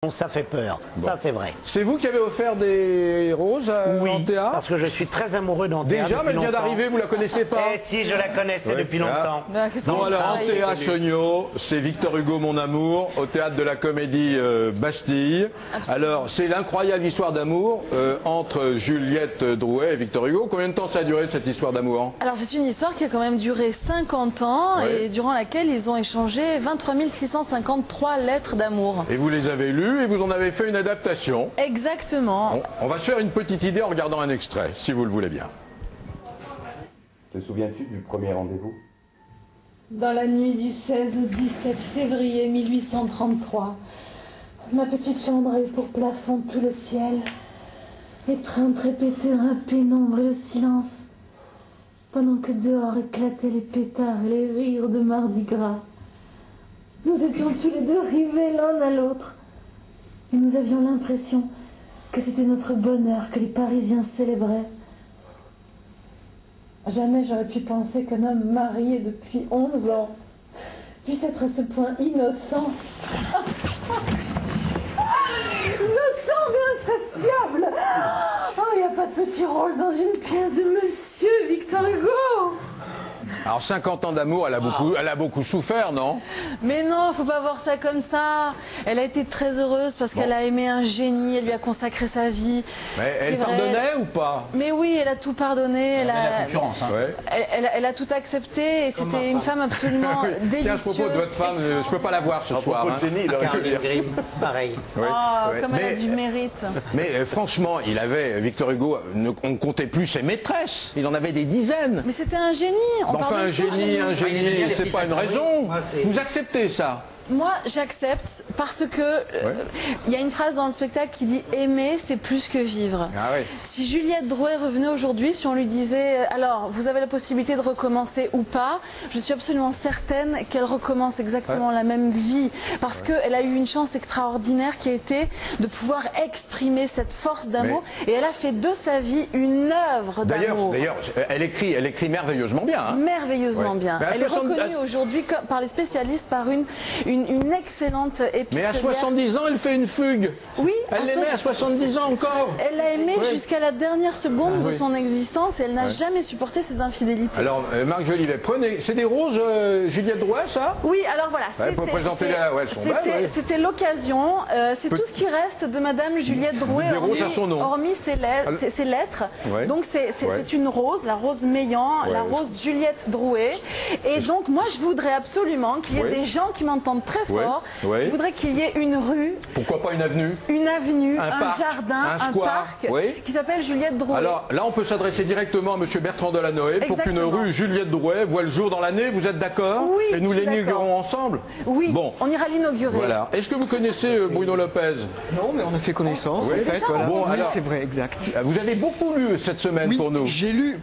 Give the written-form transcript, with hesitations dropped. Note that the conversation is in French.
Ça fait peur, bon. Ça c'est vrai. C'est vous qui avez offert des roses en théâtre? Parce que je suis très amoureux d'Antea. Déjà, mais elle vient d'arriver, vous la connaissez pas? Eh si, je la connaissais depuis longtemps. Bon alors, Antea Chognot, c'est Victor Hugo, mon amour, au théâtre de la Comédie Bastille. Absolument. Alors, c'est l'incroyable histoire d'amour entre Juliette Drouet et Victor Hugo. Combien de temps ça a duré cette histoire d'amour? Alors c'est une histoire qui a quand même duré 50 ans ouais. Et durant laquelle ils ont échangé 23 653 lettres d'amour. Et vous les avez lues et vous en avez fait une adaptation. Exactement. On va se faire une petite idée en regardant un extrait, si vous le voulez bien. Te souviens-tu du premier rendez-vous? Dans la nuit du 16 au 17 février 1833, ma petite chambre a eu pour plafond tout le ciel. Étreinte répétée dans la pénombre et le silence, pendant que dehors éclataient les pétards et les rires de Mardi Gras. Nous étions tous les deux rivés l'un à l'autre, et nous avions l'impression que c'était notre bonheur que les Parisiens célébraient. Jamais j'aurais pu penser qu'un homme marié depuis 11 ans puisse être à ce point innocent. Innocent mais insatiable. Oh, il n'y a pas de petit rôle dans une pièce de Monsieur Victor Hugo. Alors 50 ans d'amour, elle a beaucoup souffert, non? Mais non, faut pas voir ça comme ça. Elle a été très heureuse parce qu'elle a aimé un génie, elle lui a consacré sa vie. Mais elle pardonnait ou pas? Mais oui, elle a tout pardonné. Elle a la concurrence. Hein. Ouais. Elle a tout accepté et c'était une femme absolument délicieuse. Tiens, à propos de votre femme, je peux pas la voir ce soir. Hein. Caroline Grimm, pareil. Ouais, Oh, ouais. comme elle a du mérite. Mais franchement, Victor Hugo, on ne comptait plus ses maîtresses. Il en avait des dizaines. Mais c'était un génie. Enfin, un génie, c'est pas une raison. Vous acceptez ça? Moi, j'accepte parce que y a une phrase dans le spectacle qui dit « aimer, c'est plus que vivre ah ouais. ». Si Juliette Drouet revenait aujourd'hui, si on lui disait « alors, vous avez la possibilité de recommencer ou pas », je suis absolument certaine qu'elle recommence exactement la même vie parce qu'elle a eu une chance extraordinaire qui a été de pouvoir exprimer cette force d'amour et elle a fait de sa vie une œuvre d'amour. D'ailleurs, elle écrit merveilleusement bien. Hein. Merveilleusement bien. Elle est reconnue aujourd'hui par les spécialistes par une excellente épistolière. Mais à 70 ans, elle fait une fugue. Oui. Elle l'aimait à 70 ans encore. Elle l'a aimé jusqu'à la dernière seconde de son existence et elle n'a jamais supporté ses infidélités. Alors, Marc Jolivet, prenez... C'est des roses, Juliette Drouet, ça? Oui, alors voilà. C'était l'occasion. C'est tout ce qui reste de Madame Juliette Drouet, hormis ses lettres. Ouais. Donc c'est une rose, la rose Meillan, la rose Juliette Drouet. Et donc moi, je voudrais absolument qu'il y ait des gens qui m'entendent très fort. Je voudrais qu'il y ait une rue. Pourquoi pas une avenue? Une avenue, un parc, jardin, un parc qui s'appelle Juliette Drouet. Alors là, on peut s'adresser directement à Monsieur Bertrand Delanoë pour qu'une rue Juliette Drouet voit le jour dans l'année. Vous êtes d'accord? Oui. Et nous l'inaugurons ensemble? Oui, bon. On ira l'inaugurer. Voilà. Est-ce que vous connaissez Bruno Lopez? Non, mais on a fait connaissance. Oui, en fait, voilà. Bon, alors, c'est vrai, exact. Vous avez beaucoup lu cette semaine pour nous. J'ai lu